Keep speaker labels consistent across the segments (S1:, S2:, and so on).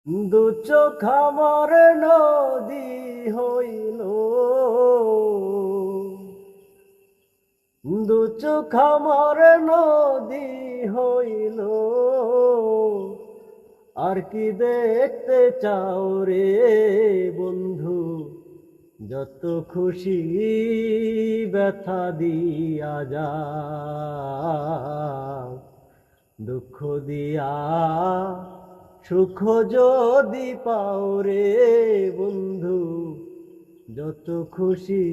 S1: দু চোখ আমার নদী হইল, দু চোখ আমার নদী হইল, আর কি দেখতে চাও রে বন্ধু? যত খুশি ব্যথা দিয়া যা, দুঃখ দিয়া সুখ যদি পাও রে বন্ধু, যত খুশি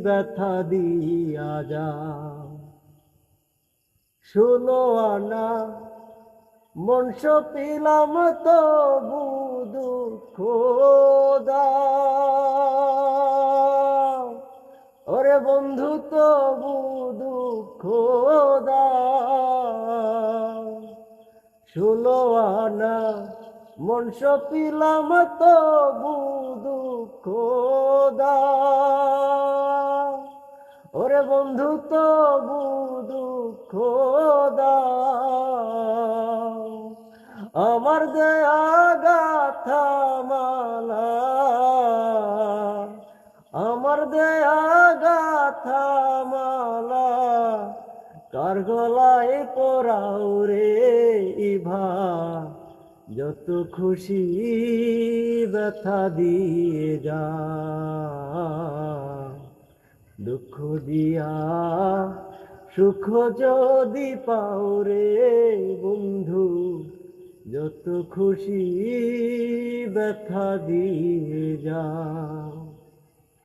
S1: ব্যথা দিয়া যা। শোনো আনা মন সপিলাম তবু দুঃখ দাও, ওরে বন্ধু তবু দুঃখ দাও। শোনো আনা মন সপিলাম তবু দুঃখ দাও, ওরে বন্ধু তবু দুঃখ দাও। আমার দেয়া গাথা মালা, আমার দেয়া গাথা মালা, কার গলায় পরাও রে ইভা, যত খুশি ব্যথা দিয়ে যা। দুঃখ দিয়া সুখ যদি পাও রে বন্ধু, যত খুশি ব্যথা দিয়ে যা।